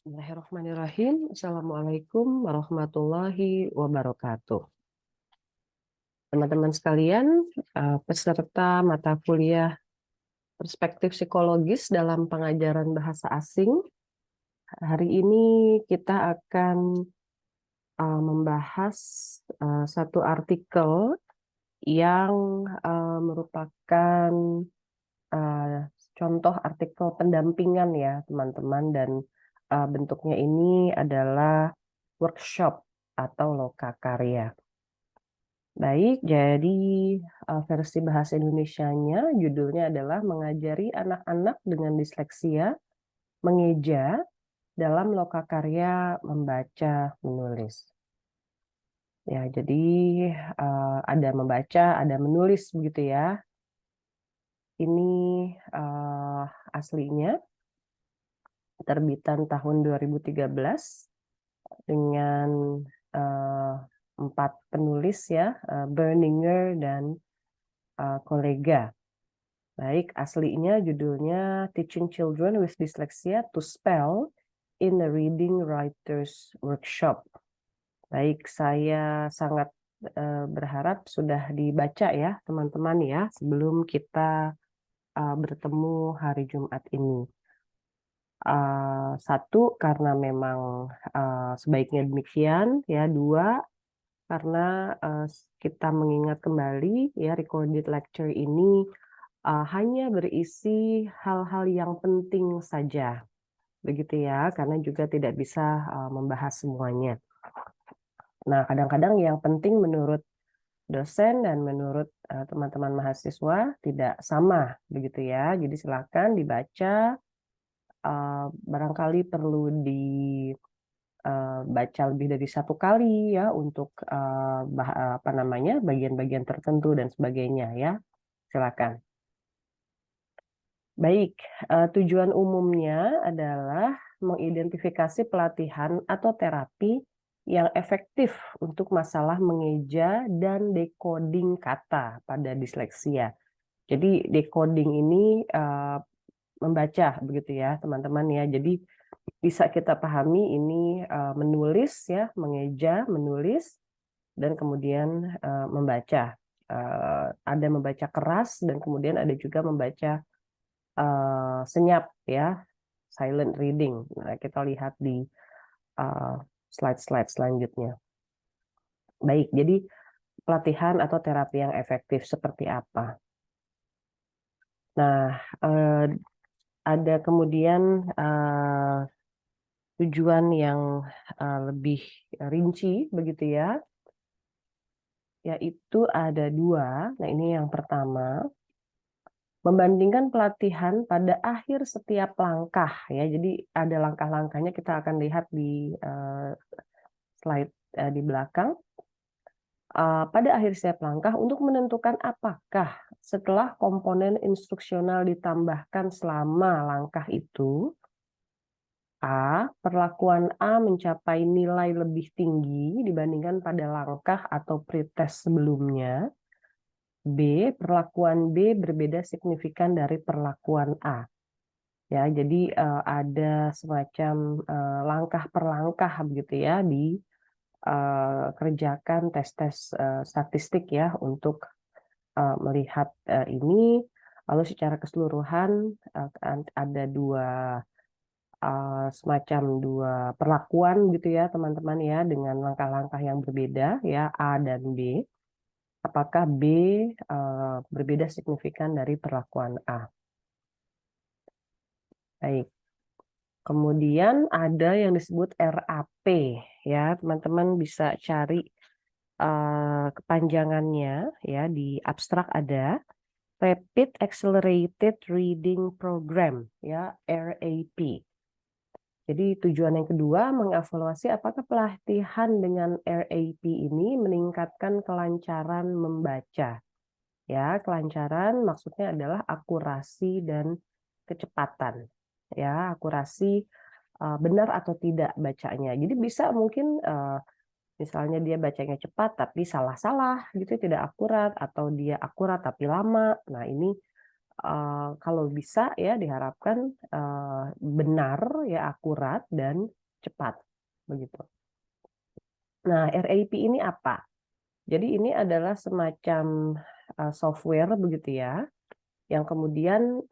Bismillahirrahmanirrahim. Assalamualaikum warahmatullahi wabarakatuh. Teman-teman sekalian, peserta mata kuliah Perspektif Psikologis dalam Pengajaran Bahasa Asing, hari ini kita akan membahas satu artikel yang merupakan contoh artikel pendampingan ya teman-teman, dan bentuknya ini adalah workshop atau lokakarya. Baik, jadi versi bahasa Indonesianya judulnya adalah Mengajari Anak-anak dengan Disleksia Mengeja dalam Lokakarya Membaca Menulis. Ya, jadi ada membaca, ada menulis begitu ya. Ini aslinya terbitan tahun 2013 dengan 4 penulis ya, Berninger dan kolega. Baik, aslinya judulnya Teaching Children with Dyslexia to Spell in a Reading Writers Workshop. Baik, saya sangat berharap sudah dibaca ya teman-teman ya sebelum kita bertemu hari Jumat ini. Satu, karena memang sebaiknya demikian ya. Dua, karena kita mengingat kembali ya recorded lecture ini hanya berisi hal-hal yang penting saja, begitu ya, karena juga tidak bisa membahas semuanya. Nah, kadang-kadang yang penting menurut dosen dan menurut teman-teman mahasiswa tidak sama, begitu ya. Jadi silakan dibaca, barangkali perlu dibaca lebih dari satu kali ya untuk bagian-bagian tertentu dan sebagainya ya. Silakan. Baik, tujuan umumnya adalah mengidentifikasi pelatihan atau terapi yang efektif untuk masalah mengeja dan decoding kata pada disleksia. Jadi decoding ini membaca begitu ya teman-teman ya. Jadi bisa kita pahami ini menulis ya, mengeja, menulis, dan kemudian membaca. Ada membaca keras dan kemudian ada juga membaca senyap ya, silent reading. Nah, kita lihat di slide-slide selanjutnya. Baik, jadi pelatihan atau terapi yang efektif seperti apa? Nah, ada kemudian tujuan yang lebih rinci begitu ya, yaitu ada 2. Nah, ini yang pertama, membandingkan pelatihan pada akhir setiap langkah ya. Jadi ada langkah-langkahnya, kita akan lihat di slide di belakang. Pada akhir setiap langkah untuk menentukan apakah setelah komponen instruksional ditambahkan selama langkah itu, A, perlakuan A mencapai nilai lebih tinggi dibandingkan pada langkah atau pretest sebelumnya. B, perlakuan B berbeda signifikan dari perlakuan A. Ya, jadi ada semacam langkah per langkah begitu ya kerjakan tes-tes statistik ya untuk melihat ini. Lalu secara keseluruhan ada semacam dua perlakuan gitu ya teman-teman ya, dengan langkah-langkah yang berbeda ya, A dan B. Apakah B berbeda signifikan dari perlakuan A? Baik. Kemudian ada yang disebut RAP ya, teman-teman bisa cari kepanjangannya ya, di abstrak ada Rapid Accelerated Reading Program ya, RAP. Jadi tujuan yang kedua mengevaluasi apakah pelatihan dengan RAP ini meningkatkan kelancaran membaca. Ya, kelancaran maksudnya adalah akurasi dan kecepatan. Ya, akurasi benar atau tidak bacanya. Jadi bisa mungkin misalnya dia bacanya cepat tapi salah-salah gitu, tidak akurat, atau dia akurat tapi lama. Nah, ini kalau bisa ya diharapkan, benar ya, akurat dan cepat, begitu. Nah, RAP ini apa? Jadi ini adalah semacam, software begitu ya, yang kemudian,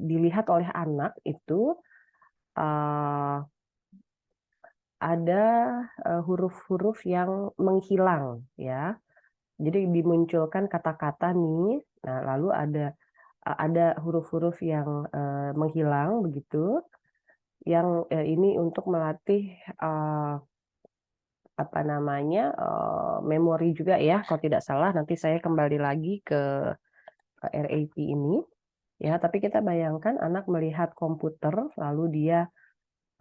dilihat oleh anak itu, eee, ada, huruf-huruf yang menghilang ya. Jadi dimunculkan kata-kata nih, nah lalu ada huruf-huruf yang, menghilang begitu, yang, ini untuk melatih, apa namanya, memori juga ya kalau tidak salah, nanti saya kembali lagi ke, RAP ini, ya. Tapi kita bayangkan anak melihat komputer lalu dia,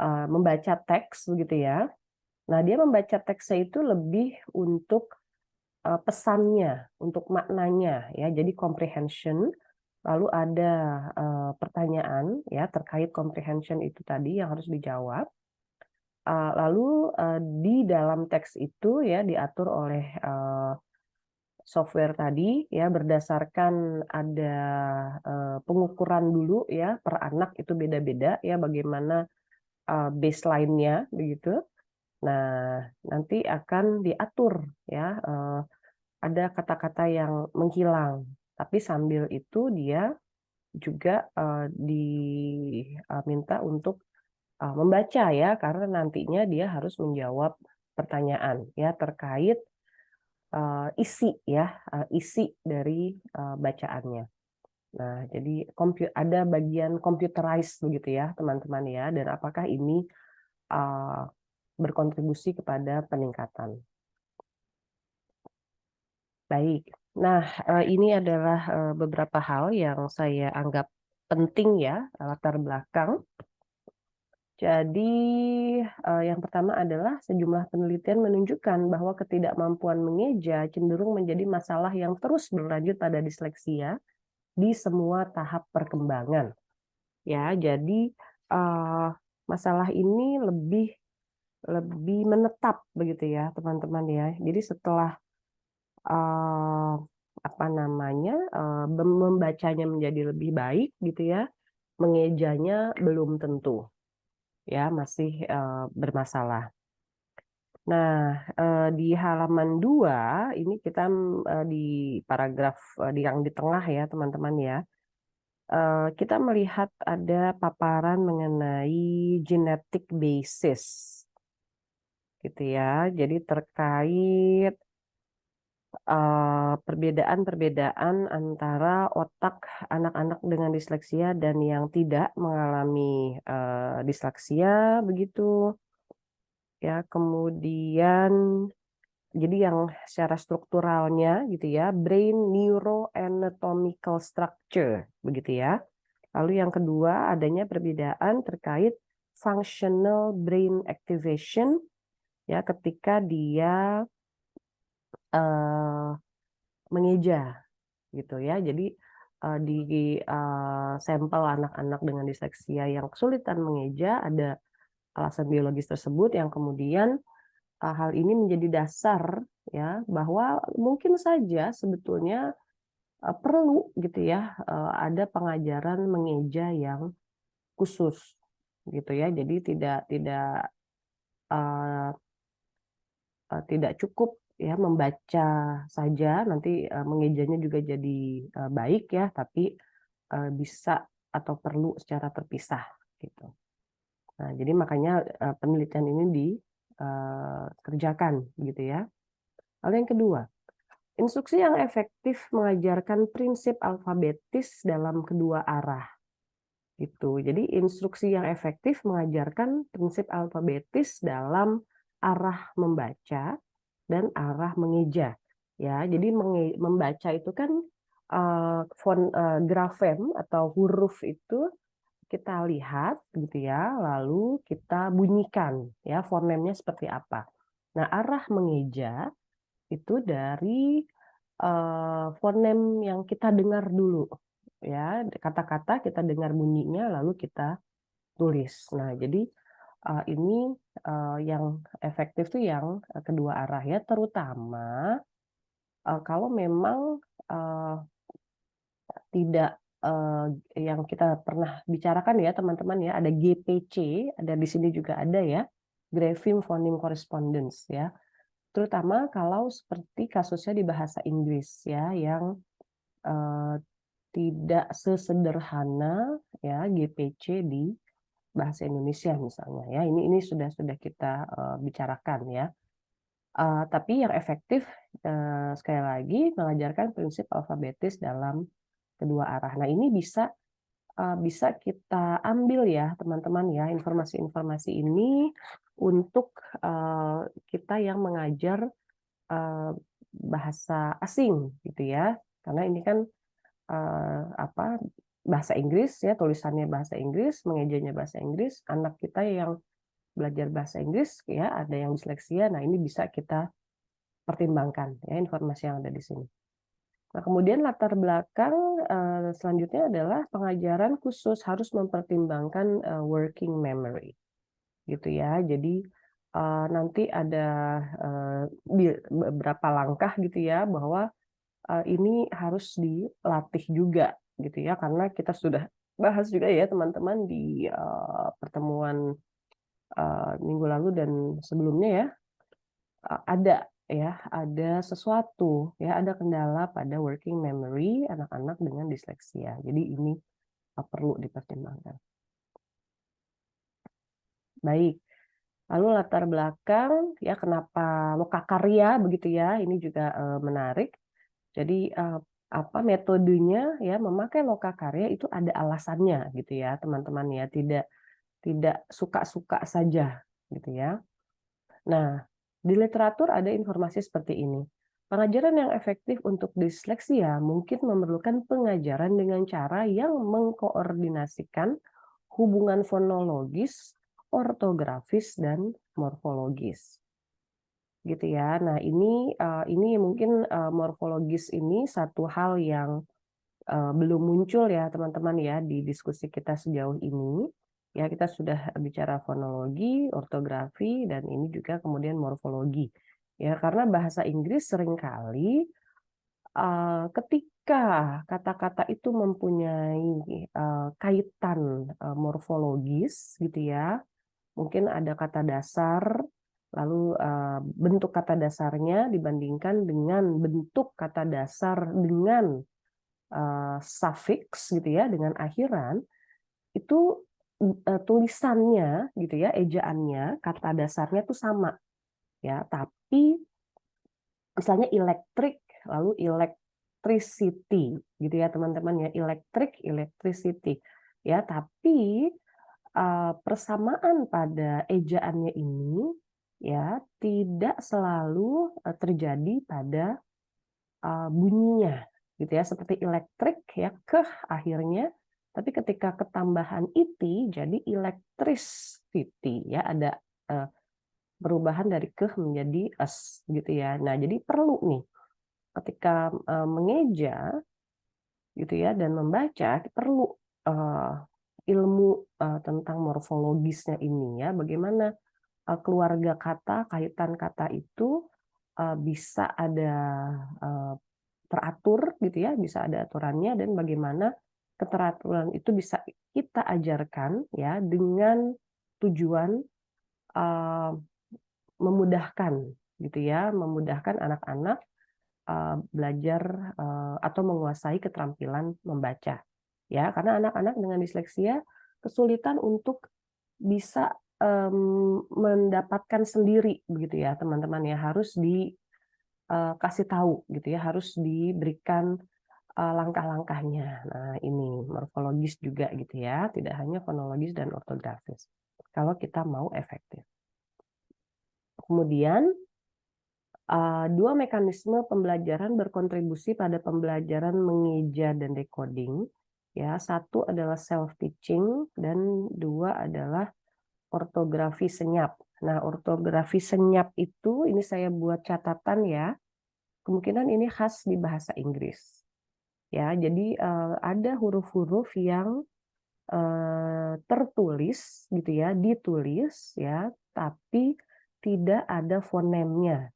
membaca teks begitu ya. Nah, dia membaca teksnya itu lebih untuk, pesannya, untuk maknanya ya, jadi comprehension. Lalu ada, pertanyaan ya terkait comprehension itu tadi yang harus dijawab. Lalu, di dalam teks itu ya diatur oleh, software tadi ya berdasarkan ada, pengukuran dulu ya per anak itu beda-beda ya bagaimana, baseline-nya begitu. Nah, nanti akan diatur ya, ada kata-kata yang menghilang, tapi sambil itu dia juga, diminta untuk, membaca ya, karena nantinya dia harus menjawab pertanyaan ya terkait, isi ya, isi dari, bacaannya. Nah, jadi ada bagian computerized begitu ya, teman-teman ya, dan apakah ini, eee, berkontribusi kepada peningkatan. Baik. Nah, ini adalah, beberapa hal yang saya anggap penting ya, latar belakang. Jadi, yang pertama adalah sejumlah penelitian menunjukkan bahwa ketidakmampuan mengeja cenderung menjadi masalah yang terus berlanjut pada disleksia di semua tahap perkembangan. Ya, jadi, eee, masalah ini lebih lebih menetap begitu ya, teman-teman ya. Jadi setelah, eee, apa namanya, membacanya menjadi lebih baik gitu ya, mengejanya belum tentu ya, masih, bermasalah. Nah, di halaman 2 ini kita, di paragraf, yang di tengah ya teman-teman ya, kita melihat ada paparan mengenai genetic basis gitu ya. Jadi terkait, perbedaan-perbedaan antara otak anak-anak dengan disleksia dan yang tidak mengalami, disleksia begitu. Ya, kemudian jadi yang secara strukturalnya gitu ya, brain neuroanatomical structure begitu ya. Lalu yang kedua adanya perbedaan terkait functional brain activation ya ketika dia, eee, mengeja gitu ya. Jadi, di, sampel anak-anak dengan disleksia yang kesulitan mengeja ada alasan biologis tersebut yang kemudian, hal ini menjadi dasar ya, bahwa mungkin saja sebetulnya, perlu gitu ya, ada pengajaran mengeja yang khusus gitu ya. Jadi eee tidak cukup ya membaca saja, nanti, mengejanya juga jadi, baik ya, tapi, bisa atau perlu secara terpisah gitu. Nah, jadi makanya, penelitian ini kerjakan gitu ya. Lalu yang kedua, instruksi yang efektif mengajarkan prinsip alfabetis dalam kedua arah, gitu. Jadi instruksi yang efektif mengajarkan prinsip alfabetis dalam arah membaca dan arah mengeja, ya. Jadi membaca itu kan, grafem atau huruf itu kita lihat gitu ya, lalu kita bunyikan ya, fonemnya seperti apa. Nah, arah mengeja itu dari, fonem yang kita dengar dulu, ya, kata-kata kita dengar bunyinya lalu kita tulis. Nah, jadi, ini, yang efektif tuh yang, kedua arah ya, terutama, kalau memang, eee, tidak yang kita pernah bicarakan ya teman-teman ya, ada GPC, ada di sini juga ada ya, Grapheme Phoneme Correspondence ya. Terutama kalau seperti kasusnya di bahasa Inggris ya, yang tidak sesederhana ya GPC di bahasa Indonesia misalnya ya. Ini sudah kita bicarakan ya. Tapi yang efektif sekali lagi mengajarkan prinsip alfabetis dalam kedua arah. Nah, ini bisa kita ambil ya teman-teman ya, informasi-informasi ini untuk kita yang mengajar bahasa asing gitu ya. Karena ini kan bahasa Inggris ya, tulisannya bahasa Inggris, mengejanya bahasa Inggris, anak kita yang belajar bahasa Inggris ya, ada yang disleksia. Nah, ini bisa kita pertimbangkan ya informasi yang ada di sini. Nah, kemudian latar belakang selanjutnya adalah pengajaran khusus harus mempertimbangkan working memory, gitu ya. Jadi nanti ada beberapa langkah gitu ya, bahwa ini harus dilatih juga, gitu ya, karena kita sudah bahas juga ya teman-teman di pertemuan minggu lalu dan sebelumnya ya, ada sesuatu ya, ada kendala pada working memory anak-anak dengan disleksia. Jadi ini perlu dipertimbangkan. Baik, lalu latar belakang ya kenapa lokakarya begitu ya, ini juga menarik. Jadi metodenya ya, memakai lokakarya itu ada alasannya gitu ya teman-teman ya, tidak suka-suka saja gitu ya. Nah, di literatur ada informasi seperti ini. Pengajaran yang efektif untuk disleksia mungkin memerlukan pengajaran dengan cara yang mengkoordinasikan hubungan fonologis, ortografis, dan morfologis. Gitu ya. Nah, ini mungkin morfologis ini satu hal yang belum muncul ya teman-teman ya di diskusi kita sejauh ini. Ya, kita sudah bicara fonologi, ortografi, dan ini juga kemudian morfologi. Ya, karena bahasa Inggris seringkali ketika kata-kata itu mempunyai kaitan morfologis gitu ya, mungkin ada kata dasar, lalu bentuk kata dasarnya dibandingkan dengan bentuk kata dasar dengan suffix gitu ya, dengan akhiran, itu tulisannya gitu ya, ejaannya, kata dasarnya tuh sama ya, tapi misalnya elektrik lalu electricity gitu ya teman-teman ya, electricity ya, tapi persamaan pada ejaannya ini ya tidak selalu terjadi pada bunyinya gitu ya, seperti elektrik ya, keh akhirnya, tapi ketika ketambahan iti jadi electricity ya, ada perubahan dari keh menjadi es gitu ya. Nah, jadi perlu nih ketika mengeja gitu ya dan membaca, perlu ilmu tentang morfologisnya ini ya, bagaimana keluarga kata, kaitan kata itu bisa ada teratur gitu ya, bisa ada aturannya, dan bagaimana keteraturan itu bisa kita ajarkan ya dengan tujuan memudahkan gitu ya, memudahkan anak-anak belajar atau menguasai keterampilan membaca ya, karena anak-anak dengan disleksia kesulitan untuk bisa mendapatkan sendiri begitu ya teman-teman ya, harus dikasih tahu gitu ya, harus diberikan langkah-langkahnya. Nah, ini morfologis juga gitu ya, tidak hanya fonologis dan ortografis kalau kita mau efektif. Kemudian dua mekanisme pembelajaran berkontribusi pada pembelajaran mengeja dan decoding. Ya, satu adalah self-teaching dan dua adalah ortografi senyap. Nah, ortografi senyap itu ini saya buat catatan ya. Kemungkinan ini khas di bahasa Inggris. Ya, jadi ada huruf-huruf yang tertulis gitu ya, ditulis ya, tapi tidak ada fonemnya.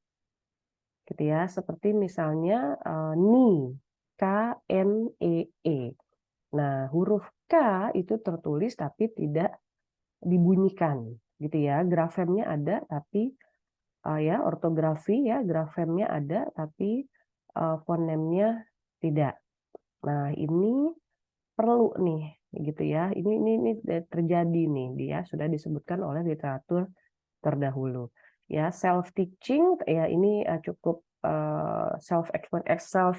Gitu ya, seperti misalnya ni, k n e e. Nah, huruf K itu tertulis tapi tidak dibunyikan, gitu ya. Grafemnya ada tapi ya ortografi ya grafemnya ada tapi fonemnya tidak. Nah, ini perlu nih gitu ya. Ini terjadi nih dia sudah disebutkan oleh literatur terdahulu. Ya, self teaching ya ini cukup self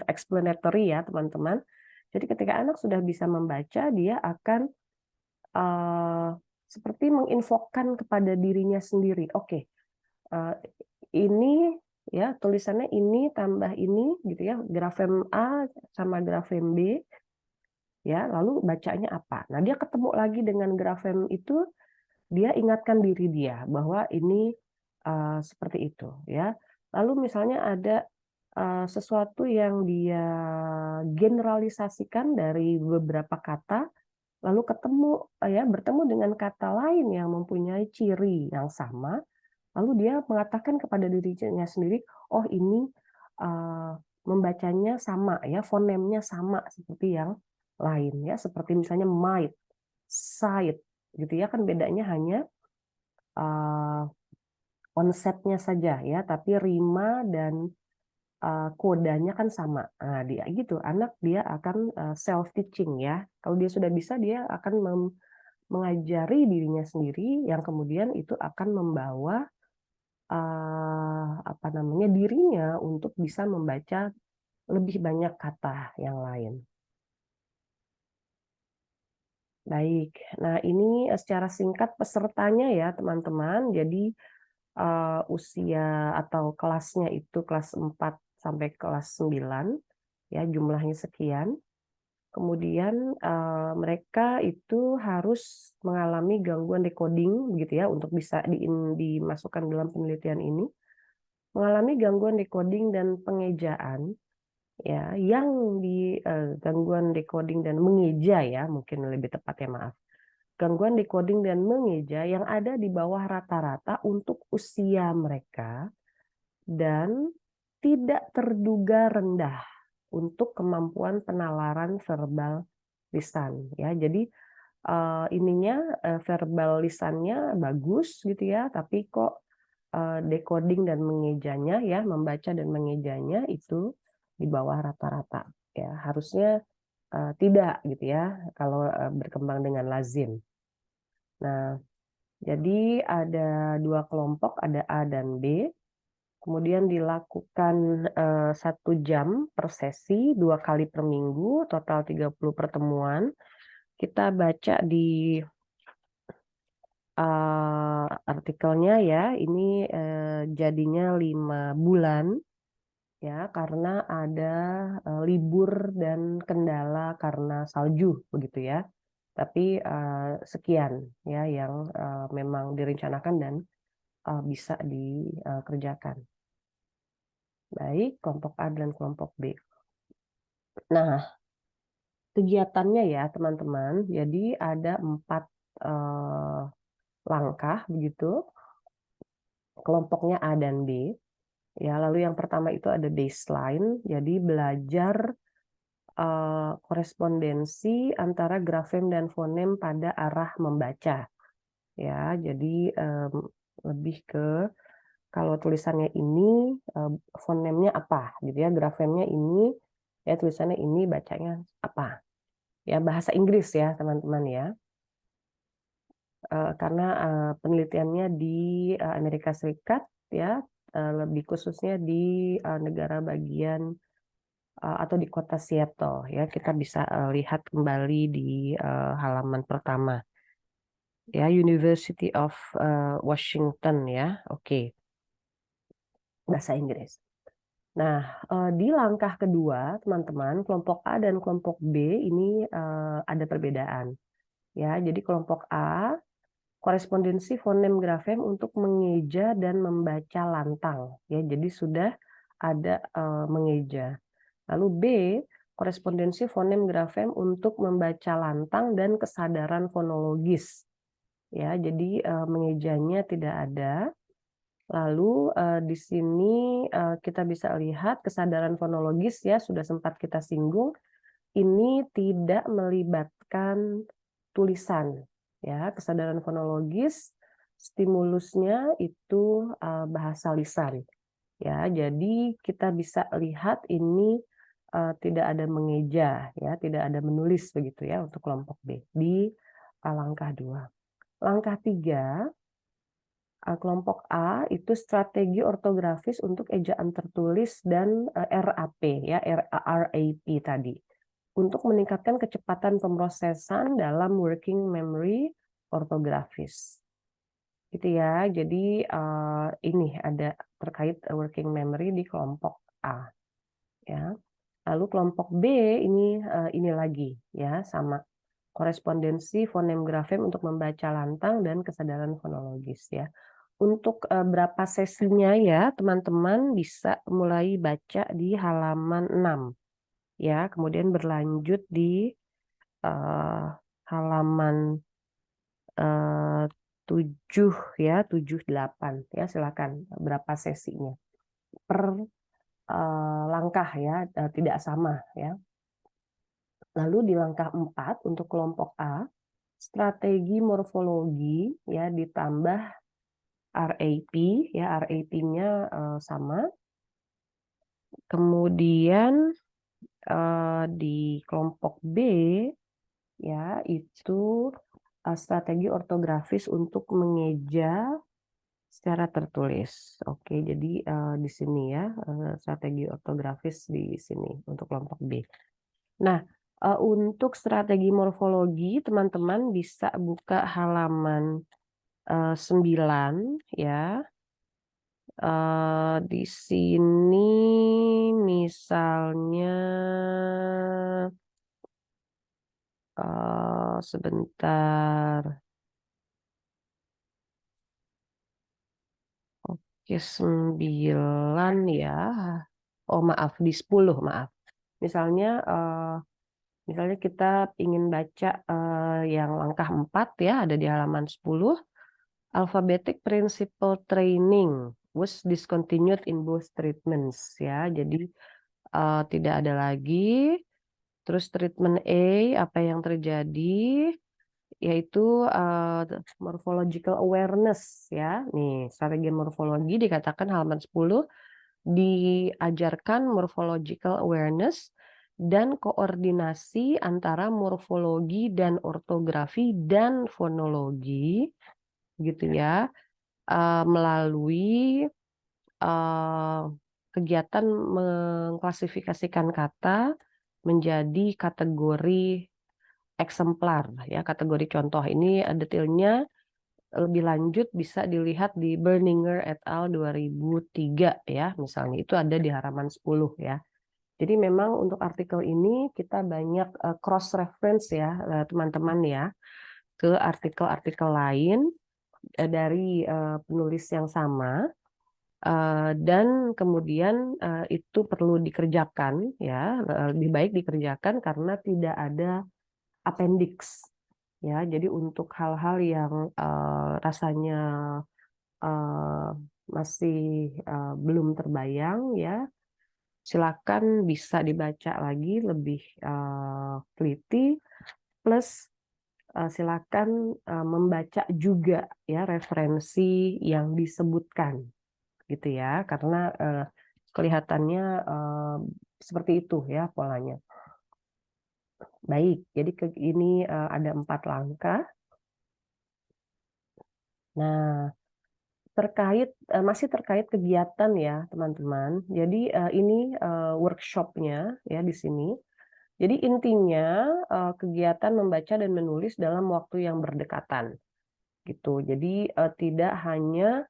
explanatory ya, teman-teman. Jadi ketika anak sudah bisa membaca, dia akan seperti menginfokan kepada dirinya sendiri. Oke, ini ya tulisannya ini tambah ini gitu ya, grafem A sama grafem B ya, lalu bacanya apa. Nah, dia ketemu lagi dengan grafem itu, dia ingatkan diri dia bahwa ini seperti itu ya. Lalu misalnya ada sesuatu yang dia generalisasikan dari beberapa kata, lalu bertemu dengan kata lain yang mempunyai ciri yang sama, lalu dia mengatakan kepada dirinya sendiri, "Oh ini, eee, membacanya sama ya, fonemnya sama seperti yang lain ya." Seperti misalnya might, sight gitu ya, kan bedanya hanya, eee, konsepnya saja ya, tapi rima dan, kodanya kan sama. Nah, dia gitu, anak dia akan, self teaching ya. Kalau dia sudah bisa, dia akan mengajari dirinya sendiri yang kemudian itu akan membawa dirinya untuk bisa membaca lebih banyak kata yang lain. Baik, nah ini, secara singkat pesertanya ya teman-teman. Jadi, usia atau kelasnya itu kelas 4 sampai kelas 9 ya jumlahnya sekian. Kemudian, mereka itu harus mengalami gangguan decoding gitu ya untuk bisa dimasukkan dalam penelitian ini. Mengalami gangguan decoding dan pengejaan, ya, yang gangguan decoding dan mengeja ya, mungkin lebih tepatnya, maaf. Gangguan decoding dan mengeja yang ada di bawah rata-rata untuk usia mereka dan tidak terduga rendah untuk kemampuan penalaran verbal lisan, ya. Jadi, verbal lisannya bagus gitu ya, tapi kok decoding dan mengejanya ya, membaca dan mengejanya itu di bawah rata-rata ya. Harusnya, tidak gitu ya kalau, berkembang dengan lazim. Nah, jadi ada 2 kelompok, ada A dan B, kemudian dilakukan, 1 jam per sesi, 2 kali per minggu, total 30 pertemuan. Kita baca di artikelnya ya, ini, jadinya 5 bulan ya, karena ada, libur dan kendala karena salju begitu ya. Tapi, sekian ya yang, memang direncanakan dan, bisa dikerjakan. Baik, kelompok A dan kelompok B. Nah, kegiatannya ya teman-teman, jadi ada 4 eee, langkah begitu, kelompoknya A dan B. Ya, lalu yang pertama itu ada baseline, jadi belajar korespondensi antara grafem dan fonem pada arah membaca. Ya, jadi lebih ke kalau tulisannya ini fonemnya apa, gitu ya, grafemnya ini, ya tulisannya ini, bacanya apa. Ya, bahasa Inggris ya, teman-teman ya. Karena penelitiannya di Amerika Serikat ya, lebih khususnya di negara bagian atau di kota Seattle ya, kita bisa lihat kembali di halaman pertama ya, University of Washington ya, oke, bahasa Inggris. Nah, di langkah kedua teman-teman, kelompok A dan kelompok B ini ada perbedaan ya. Jadi kelompok A, korespondensi fonem grafem untuk mengeja dan membaca lantang ya, jadi sudah ada mengeja. Lalu B, korespondensi fonem grafem untuk membaca lantang dan kesadaran fonologis. Ya, jadi mengejanya tidak ada. Lalu di sini kita bisa lihat kesadaran fonologis ya, sudah sempat kita singgung. ini tidak melibatkan tulisan, ya. Kesadaran fonologis, stimulusnya itu bahasa lisan, ya. Jadi kita bisa lihat ini tidak ada mengeja, ya, tidak ada menulis begitu ya untuk kelompok B di langkah 2. Langkah 3, kelompok A itu strategi ortografis untuk ejaan tertulis dan RAP ya, RAP tadi. Untuk meningkatkan kecepatan pemrosesan dalam working memory ortografis. Gitu ya. Jadi ini ada terkait working memory di kelompok A ya. Lalu kelompok B ini lagi ya, sama korespondensi fonem grafem untuk membaca lantang dan kesadaran fonologis ya. Untuk berapa sesinya ya, teman-teman bisa mulai baca di halaman 6 ya, kemudian berlanjut di halaman 7 ya, 7, 8 ya, silakan berapa sesinya per langkah ya, tidak sama ya. Lalu di langkah 4 untuk kelompok A, strategi morfologi ya ditambah RAP ya, RAP-nya sama. Kemudian di kelompok B ya itu strategi ortografis untuk mengeja secara tertulis. Oke, jadi di sini ya strategi ortografis di sini untuk kelompok B. Nah, untuk strategi morfologi teman-teman bisa buka halaman 9 ya. Di sini misalnya sebentar. Oke, 9 ya. Oh maaf, di 10 maaf. Misalnya misalnya kita ingin baca yang langkah 4 ya, ada di halaman 10. Alphabetic Principle Training was discontinued in both treatments ya. Jadi tidak ada lagi. Terus treatment A apa yang terjadi? Yaitu morphological awareness ya. Nih, strategi morfologi dikatakan halaman 10 diajarkan morphological awareness dan koordinasi antara morfologi dan ortografi dan fonologi gitu ya, melalui kegiatan mengklasifikasikan kata menjadi kategori eksemplar ya, kategori contoh. Ini detailnya lebih lanjut bisa dilihat di Berninger et al 2003 ya, misalnya itu ada di halaman 10 ya. Jadi memang untuk artikel ini kita banyak cross reference ya teman-teman ya ke artikel-artikel lain dari penulis yang sama dan kemudian itu perlu dikerjakan ya, lebih baik dikerjakan karena tidak ada appendix ya. Jadi untuk hal-hal yang rasanya masih belum terbayang ya, silakan bisa dibaca lagi lebih teliti, plus silakan membaca juga ya referensi yang disebutkan gitu ya, karena kelihatannya seperti itu ya polanya. Baik, jadi ini ada 4 langkah. Nah, masih terkait kegiatan ya teman-teman. Jadi ini workshopnya ya di sini. Jadi intinya kegiatan membaca dan menulis dalam waktu yang berdekatan gitu. Jadi tidak hanya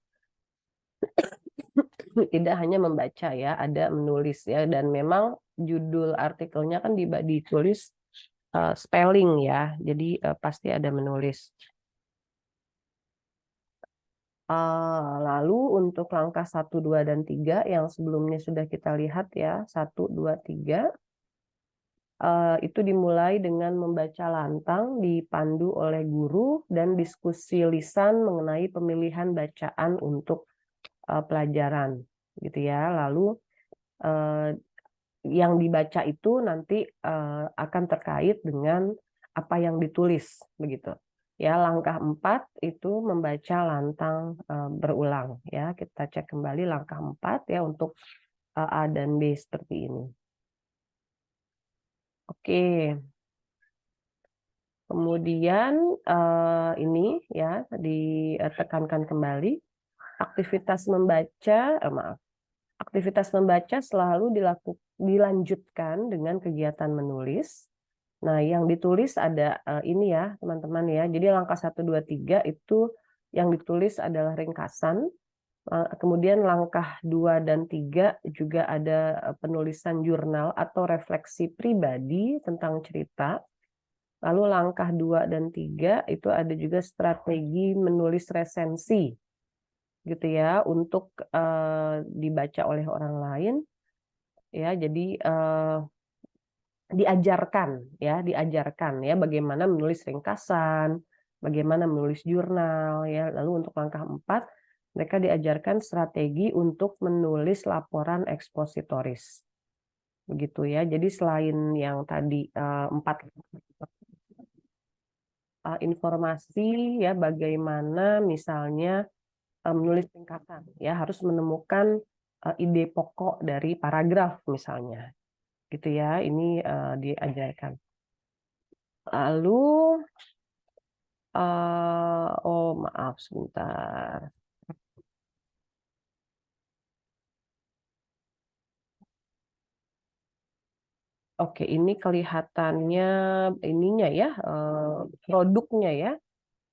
membaca ya, ada menulis ya, dan memang judul artikelnya kan ditulis spelling ya. Jadi pasti ada menulis. Lalu untuk langkah 1, 2, dan 3 yang sebelumnya sudah kita lihat ya, 1, 2, 3 itu dimulai dengan membaca lantang dipandu oleh guru dan diskusi lisan mengenai pemilihan bacaan untuk pelajaran gitu ya. Lalu yang dibaca itu nanti akan terkait dengan apa yang ditulis begitu. Ya, langkah 4 itu membaca lantang berulang ya. Kita cek kembali langkah 4 ya untuk A dan B seperti ini. Oke. Kemudian ini ya ditekankan kembali aktivitas membaca, aktivitas membaca selalu dilanjutkan dengan kegiatan menulis. Nah, yang ditulis ada ini ya, teman-teman ya. Jadi langkah 1, 2, 3 itu yang ditulis adalah ringkasan. Kemudian langkah 2 dan 3 juga ada penulisan jurnal atau refleksi pribadi tentang cerita. Lalu langkah 2 dan 3 itu ada juga strategi menulis resensi gitu ya untuk dibaca oleh orang lain ya. Jadi diajarkan ya bagaimana menulis ringkasan, bagaimana menulis jurnal ya. Lalu untuk langkah 4 mereka diajarkan strategi untuk menulis laporan ekspositoris. Begitu ya. Jadi selain yang tadi 4 informasi ya bagaimana misalnya menulis ringkasan ya, harus menemukan ide pokok dari paragraf misalnya gitu ya. Ini diajarkan. Lalu oh maaf sebentar. Oke, ini kelihatannya ininya ya, produknya ya.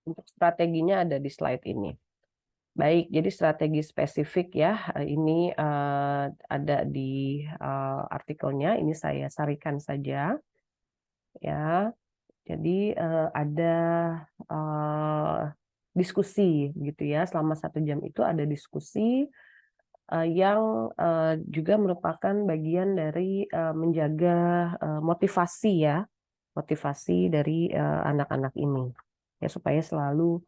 Untuk strateginya ada di slide ini. Baik, jadi strategi spesifik ya, ini ada di artikelnya, ini saya sarikan saja ya. Jadi ada diskusi gitu ya, selama 1 jam itu ada diskusi yang juga merupakan bagian dari menjaga motivasi ya, motivasi dari anak-anak ini ya, supaya selalu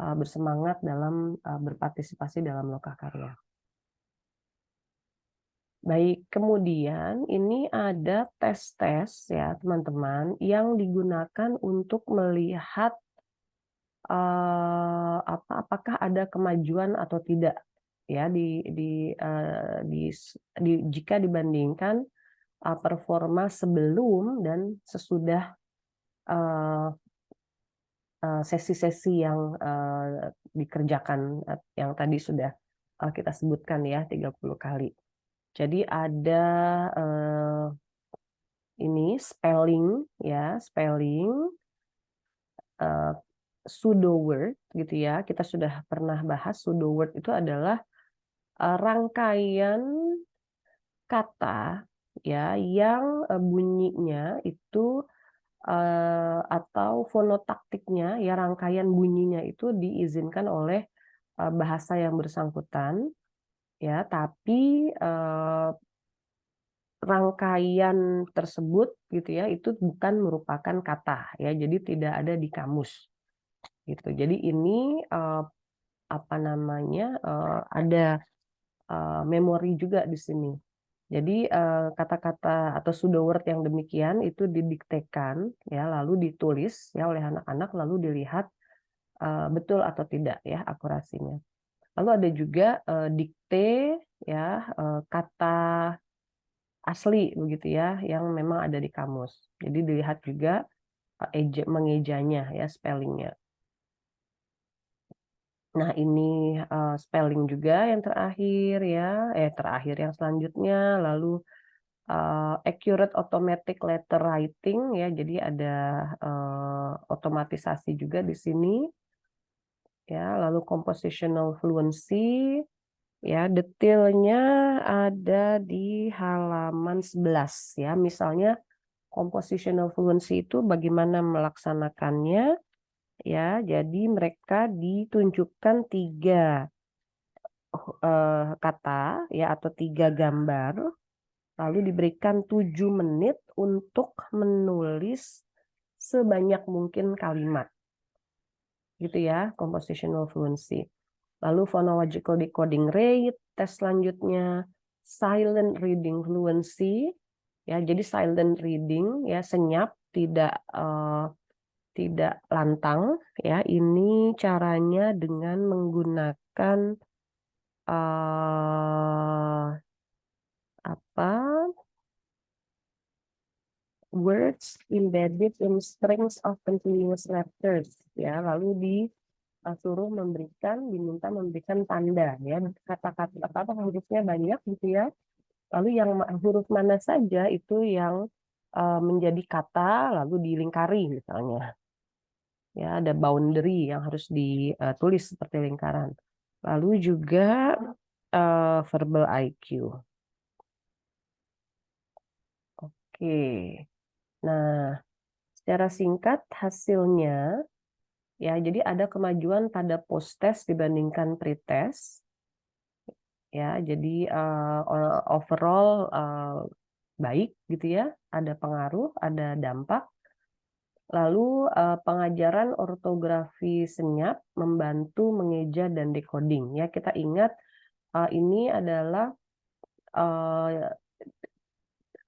bersemangat dalam berpartisipasi dalam lokakarya. Baik, kemudian ini ada tes-tes ya teman-teman yang digunakan untuk melihat apakah ada kemajuan atau tidak ya jika dibandingkan performa sebelum dan sesudah sesi-sesi yang dikerjakan yang tadi sudah kita sebutkan ya 30 kali. Jadi ada ini spelling ya, spelling pseudo word gitu ya. Kita sudah pernah bahas pseudo word itu adalah rangkaian kata ya yang bunyinya itu atau fonotaktiknya ya, rangkaian bunyinya itu diizinkan oleh bahasa yang bersangkutan ya, tapi rangkaian tersebut gitu ya itu bukan merupakan kata ya, jadi tidak ada di kamus gitu. Jadi ini apa namanya ada memori juga di sini. Jadi kata-kata atau pseudo word yang demikian itu didiktekan ya, lalu ditulis ya oleh anak-anak, lalu dilihat betul atau tidak ya akurasinya. Lalu ada juga dikte ya, kata asli begitu ya yang memang ada di kamus. Jadi dilihat juga mengejanya ya, spellingnya. Nah ini spelling juga yang terakhir ya, terakhir yang selanjutnya. Lalu accurate automatic letter writing ya, jadi ada otomatisasi juga di sini ya. Lalu compositional fluency ya, detailnya ada di halaman 11 ya. Misalnya compositional fluency itu bagaimana melaksanakannya ya. Jadi mereka ditunjukkan 3 kata ya atau 3 gambar, lalu diberikan 7 menit untuk menulis sebanyak mungkin kalimat gitu ya, compositional fluency. Lalu phonological decoding rate, tes selanjutnya silent reading fluency Ya, jadi silent reading ya, senyap, tidak lantang ya. Ini caranya dengan menggunakan apa? Words embedded in strings of continuous letters ya. Lalu diminta memberikan tanda ya. Kata-kata apa hurufnya banyak gitu ya. Lalu yang huruf mana saja itu yang menjadi kata lalu dilingkari misalnya. Ya, ada boundary yang harus ditulis seperti lingkaran. Lalu juga verbal IQ. Oke. Nah, secara singkat hasilnya ya, jadi ada kemajuan pada post-test dibandingkan pre-test. Ya, jadi overall baik gitu ya, ada pengaruh, ada dampak. Lalu pengajaran ortografi senyap membantu mengeja dan decoding. Ya, kita ingat ini adalah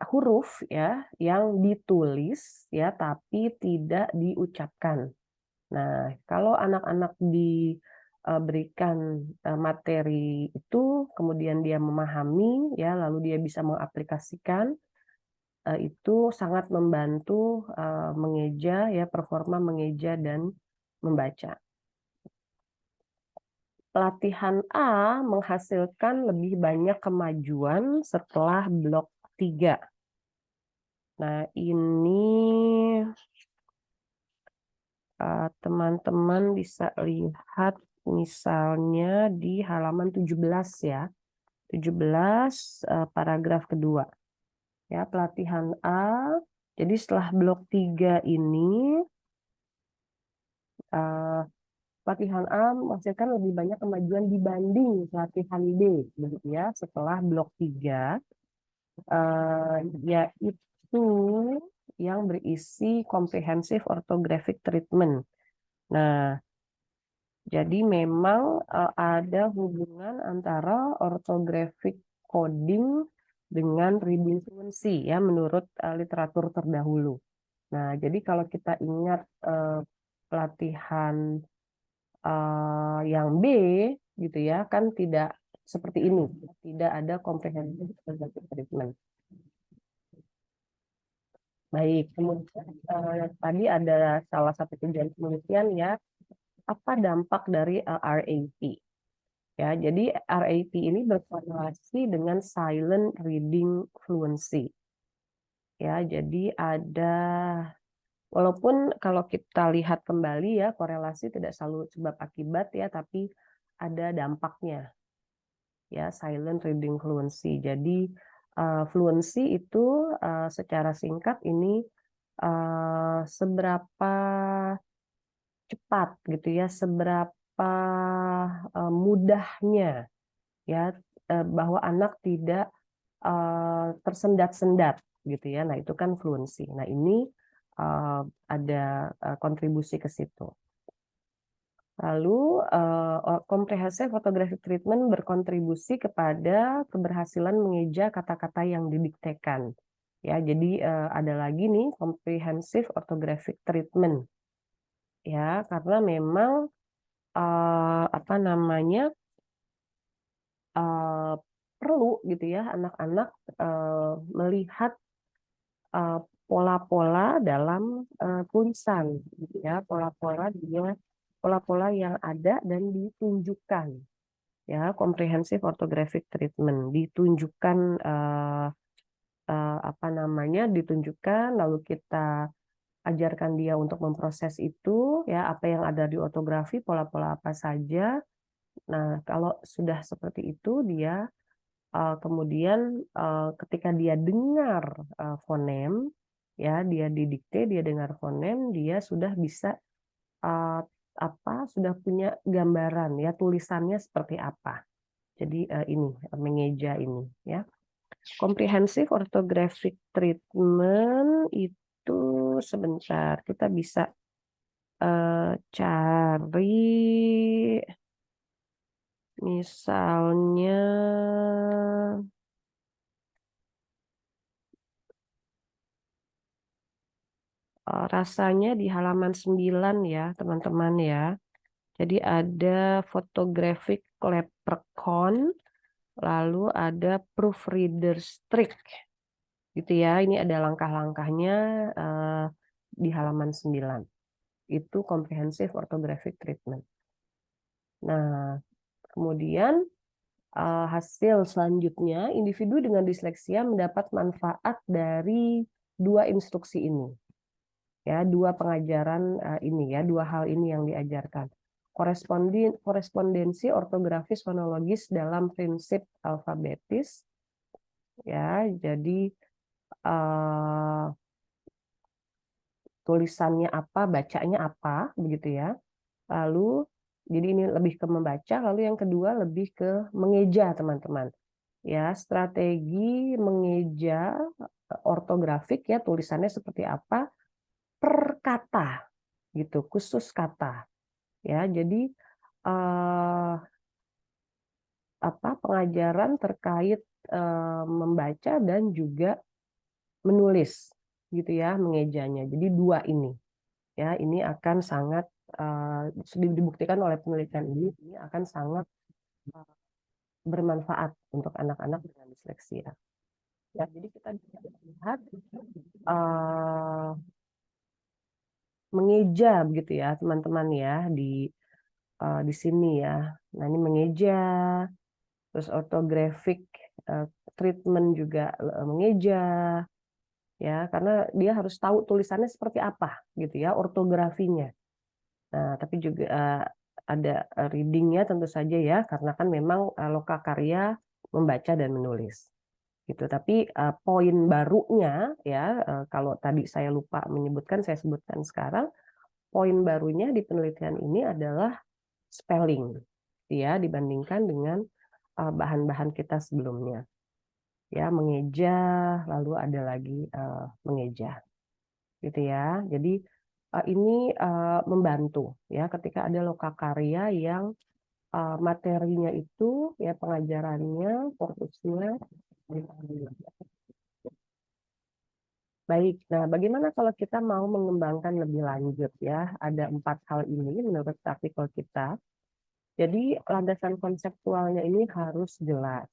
huruf ya yang ditulis ya tapi tidak diucapkan. Nah, kalau anak-anak diberikan materi itu, kemudian dia memahami ya, lalu dia bisa mengaplikasikan, itu sangat membantu mengeja ya, performa mengeja dan membaca. Pelatihan A menghasilkan lebih banyak kemajuan setelah blok 3. Nah, ini teman-teman bisa lihat misalnya di halaman 17 ya. 17 paragraf kedua. Ya, pelatihan A. Jadi setelah blok 3 ini pelatihan A menghasilkan lebih banyak kemajuan dibanding pelatihan B begitu ya. Setelah blok 3 yaitu yang berisi comprehensive orthographic treatment. Nah, jadi memang ada hubungan antara orthographic coding dengan reading fluency ya menurut literatur terdahulu. Nah, jadi kalau kita ingat pelatihan yang B gitu ya kan tidak seperti ini, tidak ada comprehensive orthographic treatment. Baik, kemudian tadi ada salah satu tujuan penelitian ya, apa dampak dari RAP? Ya, jadi RAP ini berkorelasi dengan silent reading fluency. Ya, jadi walaupun kalau kita lihat kembali ya, korelasi tidak selalu sebab akibat ya, tapi ada dampaknya. Ya, silent reading fluency. Jadi fluency itu secara singkat ini seberapa cepat gitu ya, seberapa mudahnya ya bahwa anak tidak tersendat-sendat gitu ya. Nah, itu kan fluency. Nah, ini ada kontribusi ke situ. Lalu comprehensive photographic treatment berkontribusi kepada keberhasilan mengeja kata-kata yang didiktekan. Ya, jadi ada lagi nih comprehensive orthographic treatment. Ya, karena memang apa namanya perlu gitu ya anak-anak melihat pola-pola dalam tulisan, gitu ya, pola-pola yang ada dan ditunjukkan, ya, comprehensive orthographic treatment ditunjukkan apa namanya ditunjukkan, lalu kita ajarkan dia untuk memproses itu, ya, apa yang ada di ortografi, pola-pola apa saja. Nah, kalau sudah seperti itu, dia kemudian ketika dia dengar fonem, ya, dia didikte, dia dengar fonem, dia sudah bisa sudah punya gambaran, ya, tulisannya seperti apa. Jadi ini mengeja ini, ya. Comprehensive orthographic treatment itu sebentar kita bisa cari misalnya rasanya di halaman 9 ya, teman-teman ya. Jadi ada photographic leprechaun, lalu ada proofreader's trick, gitu ya. Ini ada langkah-langkahnya di halaman 9. Itu comprehensive orthographic treatment. Nah, kemudian hasil selanjutnya, individu dengan disleksia mendapat manfaat dari 2 instruksi ini. Ya, 2 pengajaran ini ya, 2 hal ini yang diajarkan. Korespondensi ortografis fonologis dalam prinsip alfabetis. Ya, jadi tulisannya apa, bacanya apa, begitu ya. Lalu, jadi ini lebih ke membaca, lalu yang kedua lebih ke mengeja, teman-teman. Ya, strategi mengeja ortografik ya, tulisannya seperti apa per kata, gitu, khusus kata. Ya, jadi pengajaran terkait membaca dan juga menulis, gitu ya, mengejanya. Jadi 2 ini. Ya, ini akan sangat dibuktikan oleh penelitian ini akan sangat bermanfaat untuk anak-anak dengan disleksia. Ya, jadi kita bisa lihat mengeja begitu ya, teman-teman ya di sini ya. Nah, ini mengeja, terus orthographic treatment juga mengeja ya, karena dia harus tahu tulisannya seperti apa gitu ya, ortografinya. Nah, tapi juga ada readingnya tentu saja ya, karena kan memang lokakarya membaca dan menulis gitu. Tapi poin barunya ya, kalau tadi saya lupa menyebutkan, saya sebutkan sekarang. Poin barunya di penelitian ini adalah spelling, ya, dibandingkan dengan bahan-bahan kita sebelumnya. Ya, mengeja, lalu ada lagi mengeja, gitu ya. Jadi ini membantu ya ketika ada lokakarya yang materinya itu ya pengajarannya fokusnya. Baik, nah bagaimana kalau kita mau mengembangkan lebih lanjut ya? Ada 4 hal ini menurut artikel kita. Jadi landasan konseptualnya ini harus jelas.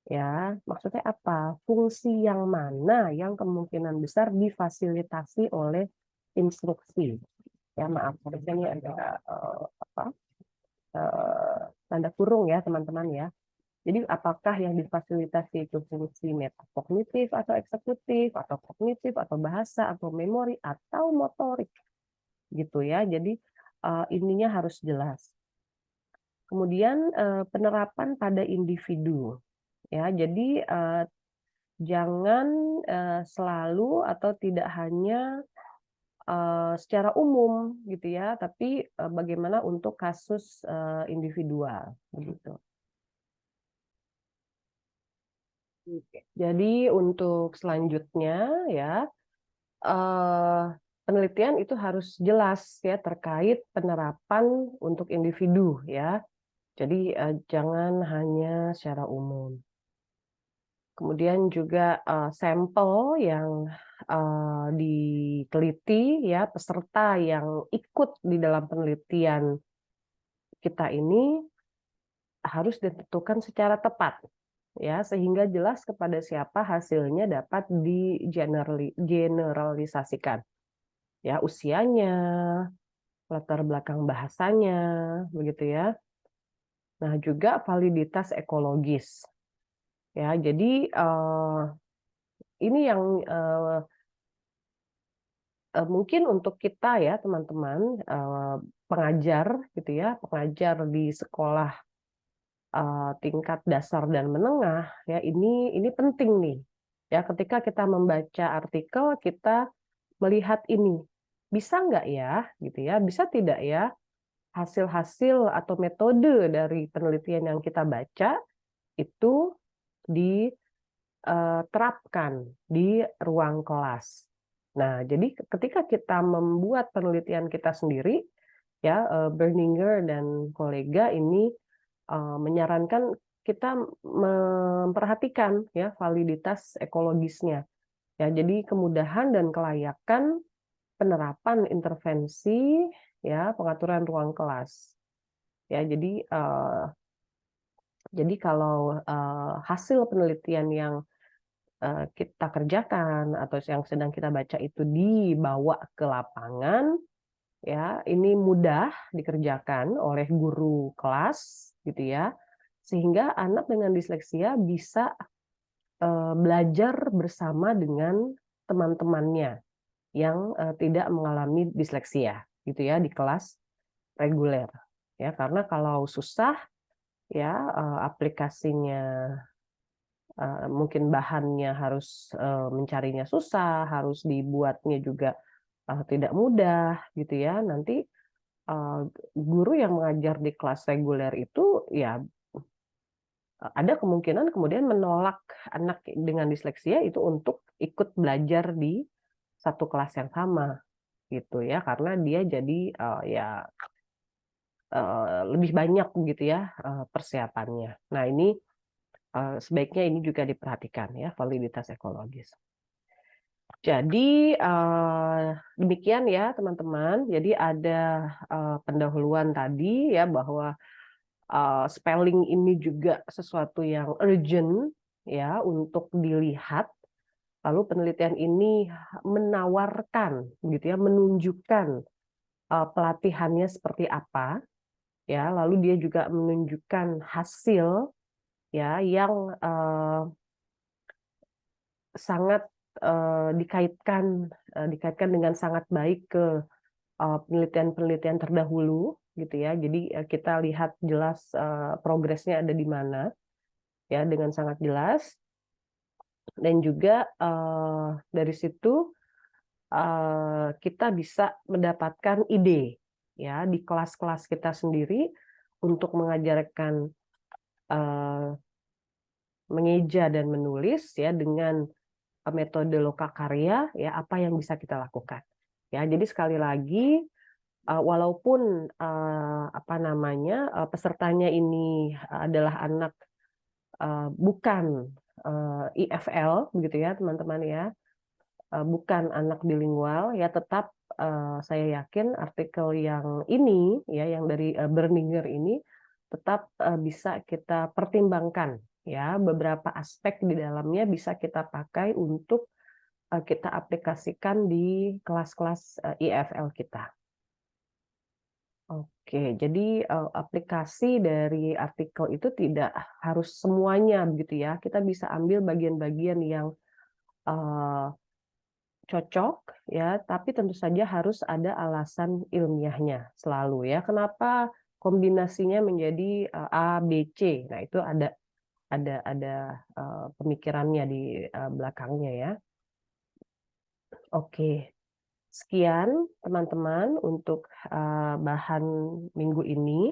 Ya, maksudnya apa? Fungsi yang mana yang kemungkinan besar difasilitasi oleh instruksi. Ya, maaf, harusnya ini ada tanda kurung ya, teman-teman ya. Jadi apakah yang difasilitasi itu fungsi metakognitif atau eksekutif, atau kognitif, atau bahasa, atau memori, atau motorik, gitu ya. Jadi ininya harus jelas. Kemudian penerapan pada individu, ya. Jadi jangan selalu atau tidak hanya secara umum, gitu ya, tapi bagaimana untuk kasus individual, begitu. Jadi untuk selanjutnya ya, penelitian itu harus jelas ya terkait penerapan untuk individu ya. Jadi jangan hanya secara umum. Kemudian juga sampel yang diteliti ya, peserta yang ikut di dalam penelitian kita ini harus ditentukan secara tepat ya, sehingga jelas kepada siapa hasilnya dapat digeneralisasikan. Ya, usianya, latar belakang bahasanya, begitu ya. Nah, juga validitas ekologis. Ya, jadi ini yang mungkin untuk kita ya, teman-teman, pengajar gitu ya, pengajar di sekolah tingkat dasar dan menengah ya, ini penting nih. Ya, ketika kita membaca artikel, kita melihat ini. Bisa nggak ya, gitu ya, bisa tidak ya hasil-hasil atau metode dari penelitian yang kita baca itu diterapkan di ruang kelas. Nah, jadi ketika kita membuat penelitian kita sendiri, ya Berninger dan kolega ini menyarankan kita memperhatikan ya validitas ekologisnya. Ya, jadi kemudahan dan kelayakan penerapan intervensi, ya, pengaturan ruang kelas. Ya, jadi kalau hasil penelitian yang kita kerjakan atau yang sedang kita baca itu dibawa ke lapangan, ya, ini mudah dikerjakan oleh guru kelas, gitu ya, sehingga anak dengan disleksia bisa belajar bersama dengan teman-temannya yang tidak mengalami disleksia, gitu ya, di kelas reguler. Ya, karena kalau susah, ya, aplikasinya mungkin bahannya harus mencarinya susah, harus dibuatnya juga tidak mudah, gitu ya. Nanti guru yang mengajar di kelas reguler itu, ya, ada kemungkinan kemudian menolak anak dengan disleksia itu untuk ikut belajar di satu kelas yang sama, gitu ya, karena dia jadi ya lebih banyak gitu ya persiapannya. Nah, ini sebaiknya ini juga diperhatikan ya, validitas ekologis. Jadi demikian ya teman-teman. Jadi ada pendahuluan tadi ya, bahwa spelling ini juga sesuatu yang urgent ya untuk dilihat. Lalu penelitian ini menawarkan gitu ya, menunjukkan pelatihannya seperti apa ya. Lalu dia juga menunjukkan hasil ya yang sangat dikaitkan dengan sangat baik ke penelitian-penelitian terdahulu gitu ya. Jadi kita lihat jelas progresnya ada di mana ya, dengan sangat jelas. Dan juga dari situ kita bisa mendapatkan ide ya di kelas-kelas kita sendiri untuk mengajarkan mengeja dan menulis ya dengan metode lokakarya, ya, apa yang bisa kita lakukan. Ya, jadi sekali lagi walaupun pesertanya ini adalah anak bukan IFL begitu ya teman-teman ya, bukan anak bilingual ya, tetap saya yakin artikel yang ini ya, yang dari Berninger ini tetap bisa kita pertimbangkan ya, beberapa aspek di dalamnya bisa kita pakai untuk kita aplikasikan di kelas-kelas IFL kita. Oke, jadi aplikasi dari artikel itu tidak harus semuanya begitu ya. Kita bisa ambil bagian-bagian yang cocok ya, tapi tentu saja harus ada alasan ilmiahnya selalu ya. Kenapa kombinasinya menjadi A, B, C? Nah, itu ada pemikirannya di belakangnya ya. Oke. Sekian teman-teman untuk bahan minggu ini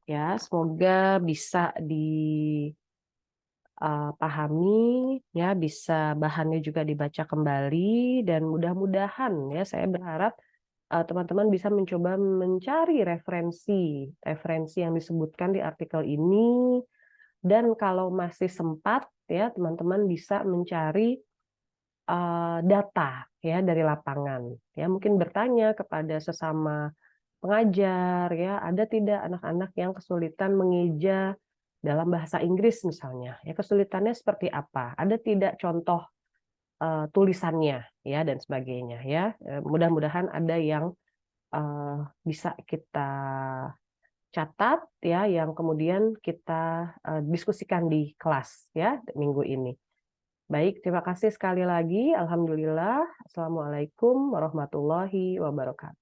ya, semoga bisa dipahami ya, bisa bahannya juga dibaca kembali, dan mudah-mudahan ya, saya berharap teman-teman bisa mencoba mencari referensi yang disebutkan di artikel ini, dan kalau masih sempat ya teman-teman bisa mencari data ya dari lapangan ya, mungkin bertanya kepada sesama pengajar ya, ada tidak anak-anak yang kesulitan mengeja dalam bahasa Inggris misalnya ya, kesulitannya seperti apa, ada tidak contoh tulisannya ya, dan sebagainya ya. Mudah-mudahan ada yang bisa kita catat ya, yang kemudian kita diskusikan di kelas ya minggu ini. Baik, terima kasih sekali lagi. Alhamdulillah. Assalamualaikum warahmatullahi wabarakatuh.